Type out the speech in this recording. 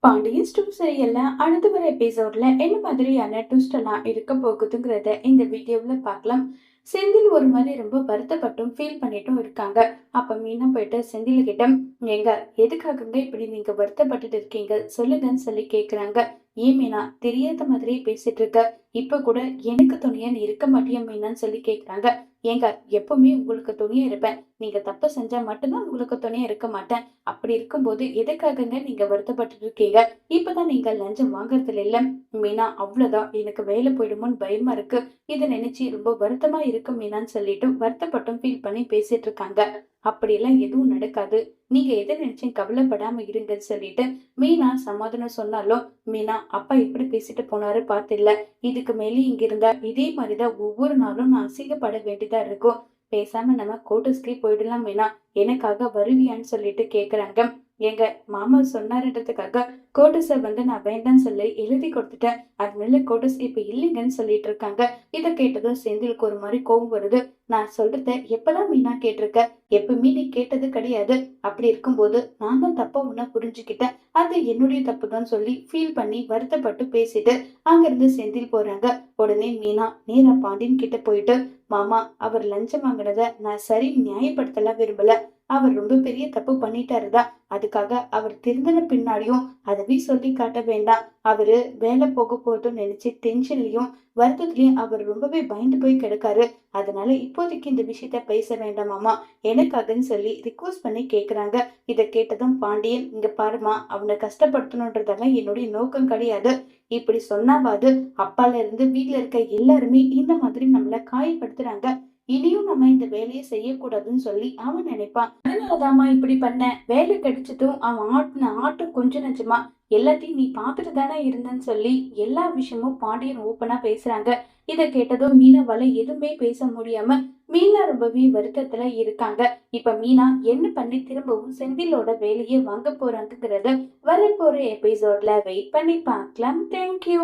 Pandian store சீரியல்ல அடுத்து வர எபிசோட்ல என்ன மாதிரியான ட்விஸ்ட் எல்லாம் இருக்க போகுதுங்கிறத இந்த வீடியோவில் பார்க்கலாம். செந்தில் ஒரு மாதிரி ரொம்ப வருத்தப்பட்டும் ஃபீல் பண்ணிட்டும் இருக்காங்க. அப்ப மீனா போயிட்டு செந்தில் கிட்ட, எங்க எதுக்காகங்க இப்படி நீங்க வருத்தப்பட்டுட்டு இருக்கீங்க சொல்லுங்கன்னு சொல்லி கேக்குறாங்க. ஏன் மீனா தெரியாத மாதிரியே பேசிட்டு இருக்க, இப்ப கூட எனக்கு துணையா நீ இருக்க மாட்டியா மீனான்னு சொல்லி கேக்குறாங்க. ஏங்க எப்பவுமே உங்களுக்கு துணையா இருப்பேன், நீங்க தப்பு செஞ்சா மட்டும்தான் உங்களுக்கு துணையா இருக்க மாட்டேன். அப்படி இருக்கும்போது எதுக்காகங்க நீங்க வருத்தப்பட்டுட்டு இருக்கீங்க? இப்பதான் நீங்க லஞ்சம் வாங்குறதுல இல்ல மீனா, அவ்வளவுதான் எனக்கு வேலை போயிடுமோன்னு பயமா இருக்கு. இதை நினைச்சு ரொம்ப வருத்தமா இருக்கு மீனான்னு சொல்லிட்டு வருத்தப்பட்டும் ஃபீல் பண்ணி பேசிட்டு இருக்காங்க. அப்படியெல்லாம் எதுவும் நடக்காது, நீங்க எதை நினைச்சும் கவலைப்படாம இருங்கன்னு சொல்லிட்டு மீனா சமாதானம் சொன்னாலும், மீனா அப்பா எப்படி பேசிட்டு போனாரு பாத்தில்ல, இதுக்கு மேலே இங்க இருந்தா இதே மாதிரிதான் ஒவ்வொரு நாளும் நான் அசிங்கப்பட வேண்டியதா இருக்கும். பேசாம நம்ம கோட்டர்ஸ்க்கே போயிடலாம் மீனா, எனக்காக வருவியான்னு சொல்லிட்டு கேக்குறாங்க. எங்க மாமா சொன்னாருன்றதுக்காக கோட்டர்ஸை நான் வேண்டாம்னு சொல்லி எழுதி கொடுத்துட்டேன், அதனால கோட்டர்ஸ் இப்ப இல்லைங்கன்னு சொல்லிட்டு இருக்காங்க. இதை கேட்டதும் செந்திலுக்கு ஒரு மாதிரி கோவம் வருது. நான் சொல்றத எப்பதான் மீனா கேட்டிருக்க, எப்பவுமே நீ கேட்டது கிடையாது. அப்படி இருக்கும்போது நான் தான் தப்பா உன்ன புரிஞ்சுக்கிட்டேன், அது என்னுடைய தப்பு தான் சொல்லி ஃபீல் பண்ணி வருத்தப்பட்டு பேசிட்டு அங்கிருந்து செந்தில் போறாங்க. உடனே மீனா நேரா பாண்டியன் கிட்ட போயிட்டு, மாமா அவர் லஞ்சம் வாங்கினத நான் சரி நியாயப்படுத்தலாம் விரும்பல, அவர் ரொம்ப பெரிய தப்பு பண்ணிட்டாருதான். அதுக்காக அவர் திருந்தின பின்னாடியும் அதவே சொல்லி காட்ட வேண்டாம். அவரு வேலை போக போதும் நினைச்சு டென்ஷன்லயும் வருத்தத்திலயும் அவர் ரொம்பவே பயந்து போய் கிடக்காரு. அதனால இப்போதைக்கு இந்த விஷயத்த பேச வேண்டாமாமா, எனக்காகன்னு சொல்லி ரிக்வஸ்ட் பண்ணி கேக்குறாங்க. இதை கேட்டதும் பாண்டியன், இங்க பாருமா, அவனை கஷ்டப்படுத்தணுன்றதெல்லாம் என்னுடைய நோக்கம் கிடையாது. இப்படி சொன்னாவாது அப்பால இருந்து வீட்டுல இருக்க எல்லாருமே இந்த மாதிரி நம்மள காயப்படுத்துறாங்க, இனியும் நம்ம இந்த வேலையை செய்யக்கூடாதுன்னு சொல்லி அவன் நினைப்பான். அதனாலதாம்மா இப்படி பண்ண, வேலை கிடைச்சதும் அவன் ஆட்டின ஆட்டம் கொஞ்சம் நெஞ்சமா எல்லாத்தையும் நீ பார்த்துட்டு தானே இருந்தன்னு சொல்லி எல்லா விஷயமும் பாண்டியன் ஓப்பனா பேசுறாங்க. இதை கேட்டதும் மீனாவால எதுவுமே பேச முடியாம மீனா ரொம்பவே வருத்தத்துல இருக்காங்க. இப்ப மீனா என்ன பண்ணி திரும்பவும் செந்திலோட வேலையை வாங்க போறாங்கிறத வரப்போற எபிசோட்ல வெயிட் பண்ணி பார்க்கலாம். தேங்க்யூ.